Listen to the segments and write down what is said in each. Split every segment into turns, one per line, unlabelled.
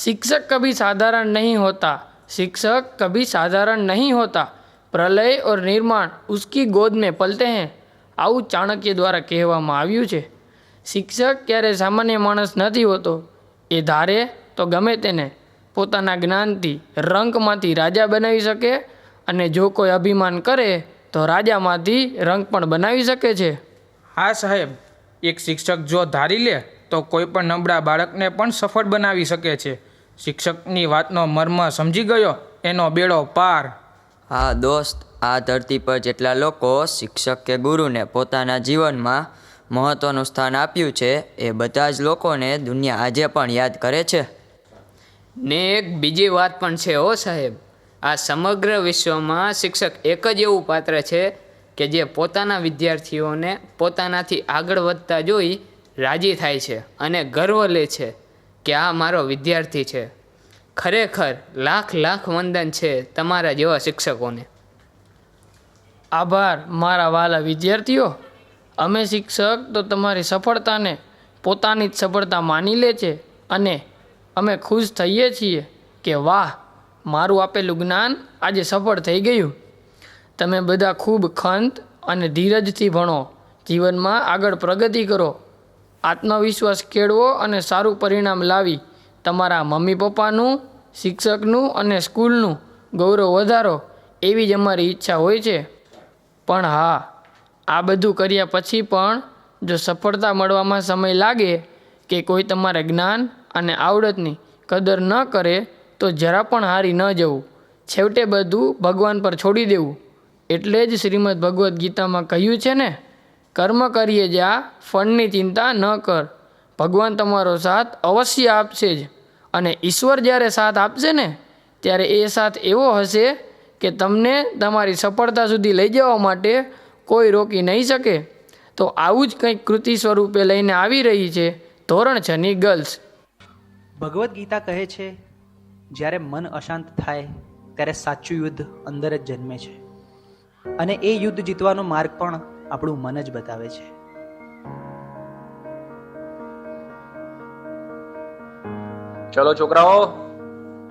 शिक्षक कभी साधारण नहीं होता, शिक्षक कभी साधारण नहीं होता, प्रलय और निर्माण उसकी गोद में पलते हैं। આવું ચાણક્ય દ્વારા કહેવામાં આવ્યું છે। શિક્ષક ક્યારે સામાન્ય માણસ નથી હોતો। એ ધારે તો ગમે તેને પોતાના જ્ઞાનથી રંકમાંથી રાજા બનાવી શકે, અને જો કોઈ અભિમાન કરે તો રાજામાંથી રંક પણ બનાવી શકે છે।
હા સાહેબ, એક શિક્ષક જો ધારી લે તો કોઈ પણ નબળા બાળકને પણ સફળ બનાવી શકે છે। શિક્ષકની વાતનો મર્મ સમજી ગયો એનો બેડો પાર।
હા દોસ્ત, આ ધરતી પર જેટલા લોકો શિક્ષક કે ગુરુને પોતાના જીવનમાં મહત્ત્વનું સ્થાન આપ્યું છે, એ બધા જ લોકોને દુનિયા આજે પણ યાદ કરે છે।
ને એક બીજી વાત પણ છે હો સાહેબ, આ સમગ્ર વિશ્વમાં શિક્ષક એક જ એવું પાત્ર છે કે જે પોતાના વિદ્યાર્થીઓને પોતાનાથી આગળ વધતા જોઈ રાજી થાય છે અને ગર્વ લે છે કે આ મારો વિદ્યાર્થી છે। ખરેખર લાખ લાખ વંદન છે તમારા જેવા શિક્ષકોને।
આભાર મારા વાલા વિદ્યાર્થીઓ। અમે શિક્ષક તો તમારી સફળતાને પોતાની જ સફળતા માની લે છે, અને અમે ખુશ થઈએ છીએ કે વાહ, મારું આપેલું જ્ઞાન આજે સફળ થઈ ગયું। તમે બધા ખૂબ ખંત અને ધીરજથી ભણો, જીવનમાં આગળ પ્રગતિ કરો, આત્મવિશ્વાસ કેળવો અને સારું પરિણામ લાવી તમારા મમ્મી પપ્પાનું, શિક્ષકનું અને સ્કૂલનું ગૌરવ વધારો, એવી જ અમારી ઈચ્છા હોય છે। પણ હા, આ બધું કર્યા પછી પણ જો સફળતા મળવામાં સમય લાગે કે કોઈ તમારા જ્ઞાન અને આવડતની કદર ન કરે તો જરા પણ હારી ન જવું, છેવટે બધું ભગવાન પર છોડી દેવું। એટલે જ શ્રીમદ્ ભગવદ્ ગીતામાં કહ્યું છે ને, કર્મ કરીએ જા, ફળની ચિંતા ન કર, ભગવાન તમારો સાથ અવશ્ય આપશે જ। અને ઈશ્વર જ્યારે સાથ આપશે ને, ત્યારે એ સાથ એવો હશે કે તમને તમારી સફળતા સુધી લઈ જવા માટે કોઈ રોકી નહીં શકે। તો આવું જ કંઈક કૃતિ સ્વરૂપે લઈને આવી રહી છે ધોરણ 6ની ગર્લ્સ।
ભગવદ્ ગીતા કહે છે, જ્યારે મન અશાંત થાય ત્યારે સાચું યુદ્ધ અંદર જ જન્મે છે, અને એ યુદ્ધ જીતવાનો માર્ગ પણ આપણું મન જ બતાવે છે।
ચલો છોકરાઓ,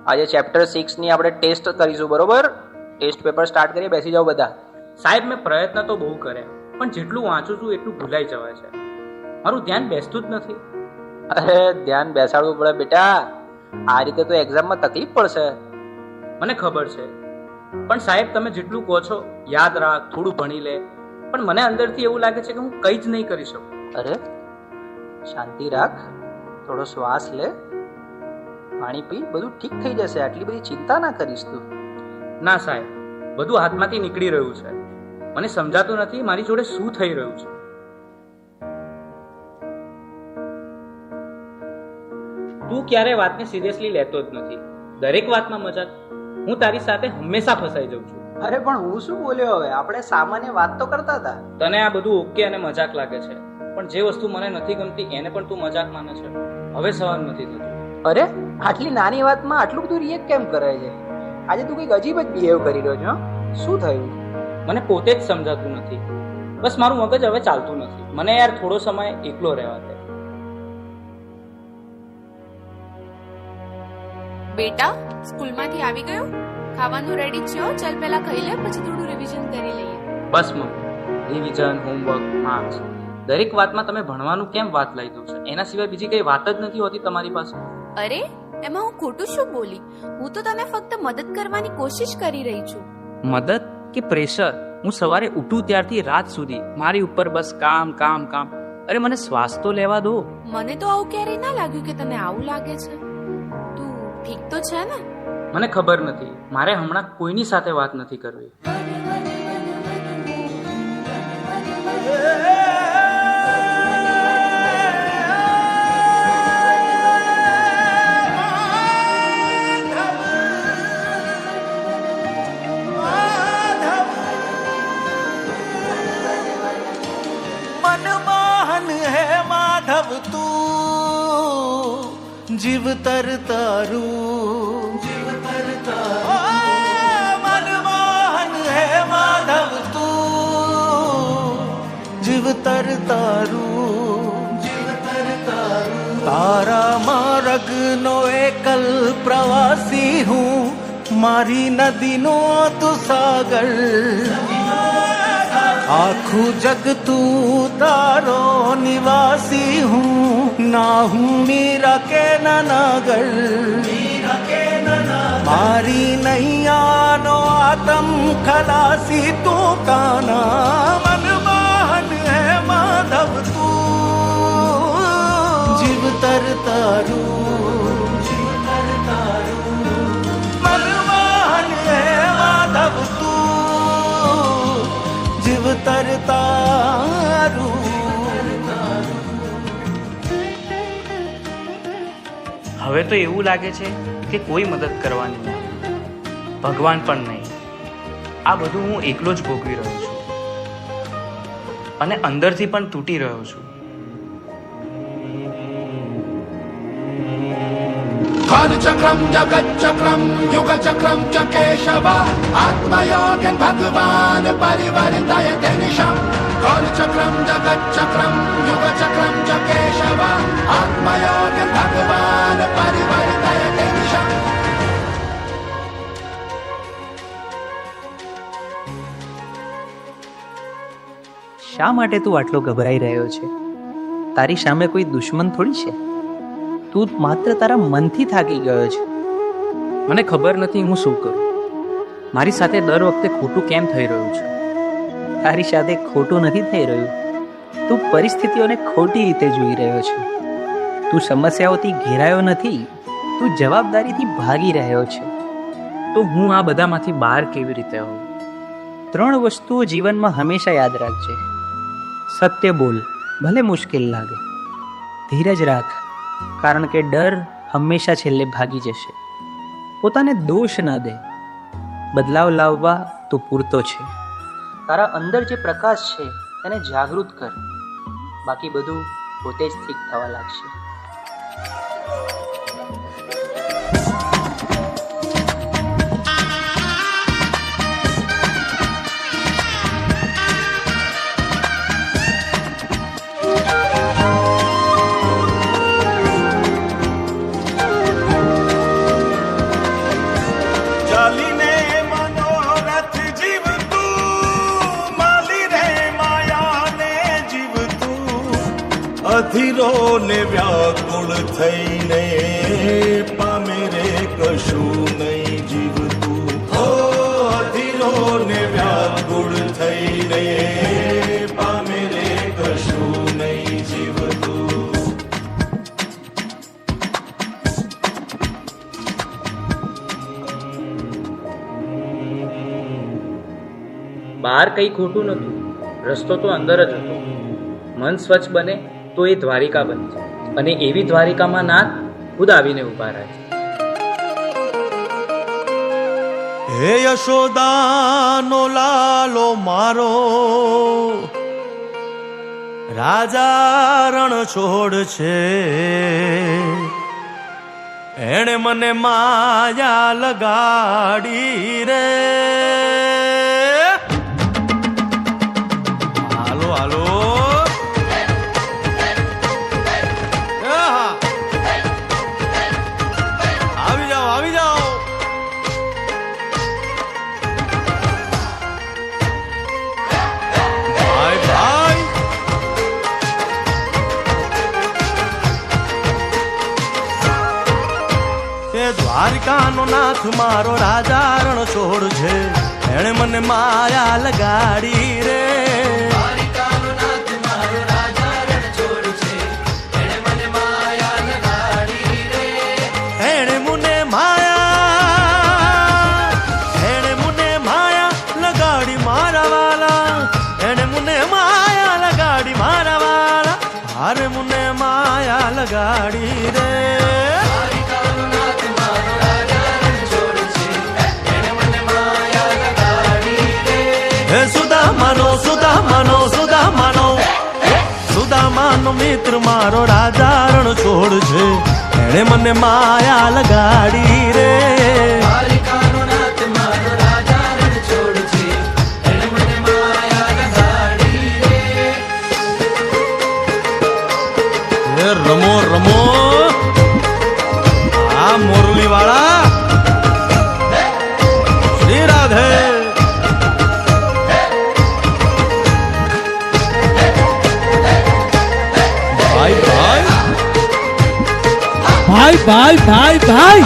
આજે ચેપ્ટર 6 ની આપણે ટેસ્ટ કરીશું, બરોબર? ટેસ્ટ પેપર સ્ટાર્ટ કરીએ, બેસી જાઓ બધા।
સાહેબ, મેં પ્રયત્ન તો બહુ કર્યા, પણ જેટલું વાંચું છું એટલું ભૂલાઈ જવાય છે। મારું ધ્યાન બેસતું જ નથી।
અરે ધ્યાન બેસાડવું પડે બેટા, આ રીતે તો એક્ઝામમાં તકલીફ પડશે।
મને ખબર છે, પણ સાહેબ તમે જેટલું કહો છો યાદ રાખ, થોડું ભણી લે, પણ મને અંદરથી એવું લાગે છે કે હું કંઈ જ નહીં કરી શકું।
અરે શાંતિ રાખ, થોડો શ્વાસ લે, પાણી પી, બધું ઠીક થઈ જશે। આટલી બધી ચિંતા ના કરીશ તું।
ના સાહેબ, બધું હાથમાંથી નીકળી રહ્યું છે, મને સમજાતું નથી મારી જોડે શું થઈ રહ્યું છે। તું ક્યારે વાતને સિરિયસલી લેતો જ નથી, દરેક વાતમાં મજાક। હું તારી સાથે હંમેશા ફસાઈ જાઉં છું।
અરે પણ હું શું બોલ્યો? હવે આપણે સામાન્ય વાત તો કરતા હતા।
તને આ બધું ઓકે અને મજાક લાગે છે, પણ જે વસ્તુ મને નથી ગમતી એને પણ તું મજાક માને છે। હવે સહન નથી થતું।
અરે આટલી નાની વાતમાં આટલું બધું રિએક્ટ કેમ કરે છે? આજે તું કંઈક અજીબ જ બિહેવ કરી રહ્યો છો। શું થયું?
મને પોતે જ સમજાતું નથી, બસ મારું મગજ હવે ચાલતું નથી। મને યાર થોડો સમય એકલો રહેવા દે।
બેટા, સ્કૂલમાંથી આવી ગયો? ખાવાનું રેડી છે? ચાલ પહેલા ખાઈ લે, પછી થોડું રિવિઝન કરી લઈએ।
બસ મમ્મી, રિવિઝન, હોમવર્ક, માર્ક્સ, દરેક વાતમાં તમે ભણવાનું કેમ વાત લઈ દો છો? એના સિવાય બીજી કઈ વાત જ નથી હોતી તમારી પાસે?
અરે એમાં હું ખોટું શું બોલી? હું તો તને ફક્ત મદદ કરવાની કોશિશ કરી રહી છું।
મદદ કે પ્રેશર? હું સવારે ઉઠું ત્યારથી રાત સુધી મારી ઉપર બસ કામ કામ કામ। અરે મને શ્વાસ તો લેવા દો।
મને તો આવું ક્યારેય ના લાગ્યું કે તને આવું લાગે છે। તું ઠીક તો છે ને?
મને ખબર નથી, મારે હમણાં કોઈની સાથે વાત નથી કરવી।
मनमोहन है माधव तू, जीव तर तारू, जीव तर तारू। मनमोहन है माधव तू, जीव तर तारू, जीव तर तारू। तारा मारा માર્ગનો એકલ પ્રવાસી હું, મારી નદીનો તું સાગર, આખું જગ તું તારો નિવાસી હું, ના હું મીરા કે નાગર, મારી નૈયાનો આતમ ખલાસી તું કાના, મનમોહન હે માધવ તું, જીવતર તારું, જીવતર તારું, મનમોહન હે માધવ તું, જીવતર તારું.
હવે તો એવું લાગે છે કે કોઈ મદદ કરવાની નહીં, ભગવાન પણ નહીં. આ બધું હું એકલો જ ભોગવી રહ્યો છું અને અંદરથી પણ તૂટી રહ્યો છું.
कालचक्रम जगच्चक्रम युगचक्रम च केशव आत्मयोगन भगवान परिवर्तय निशम. कालचक्रम जगच्चक्रम युगचक्रम च केशव आत्मयोगन भगवान परिवर्तय निशम.
શા માટે તું આટલો ગભરાઈ રહ્યો છે? તારી સામે કોઈ દુશ્મન થોડી છે. તું માત્ર તારા મનથી થાકી ગયો છે.
મને ખબર નથી હું શું કરું. મારી સાથે દર વખતે ખોટું કેમ થઈ રહ્યું છે?
તારી સાથે ખોટું નથી થઈ રહ્યું, તું પરિસ્થિતિઓને ખોટી રીતે જોઈ રહ્યો છે. તું સમસ્યાઓથી ઘેરાયો નથી, તું જવાબદારીથી ભાગી રહ્યો છે.
તો હું આ બધામાંથી બહાર કેવી રીતે આવું?
3 વસ્તુઓ જીવનમાં હંમેશા યાદ રાખજે. સત્ય બોલ, ભલે મુશ્કેલ લાગે. ધીરજ રાખ, કારણ કે ડર હંમેશા છેલ્લે ભાગી જશે. પોતાને દોષ ના દે, બદલાવ લાવવા તો પૂરતો છે. તારા અંદર જે પ્રકાશ છે તેને જાગૃત કર, બાકી બધું પોતે જ ઠીક થવા લાગશે.
અધીરો ને વ્યાકુળ થઈને પામે રે કશું નહીં જીવતું. ઓ અધીરો ને વ્યાકુળ થઈને પામે રે કશું નહીં જીવતું.
બહાર કંઈ ખોટું નહોતું, રસ્તો તો અંદર જ હતો. મન સ્વચ્છ બને તો એ દ્વારિકા બનશે, અને એવી દ્વારિકામાં નાથ ખુદ આવીને ઉભા રહે છે.
હે યશોદાનો લાલો મારો, રાજા રણ છોડ છે, એણે મને માયા લગાડી રે. હાલો હાલો આવી જાઓ. ભાઈ ભાઈ એ દ્વારકાનો નાથ મારો રાજા રણ છોડ છે, એણે મને માયા લગાડી રે. હારે મુને માયા લગાડી રે. હે સુદામાનો સુદામાનો સુદામાનો સુદામાનો મિત્ર મારો રાજા રણ છોડ છે, એણે મને માયા લગાડી રે. રમો રમો હા મોરલી વાળા શ્રી રાધે. ભાઈ ભાઈ
ભાઈ ભાઈ ભાઈ ભાઈ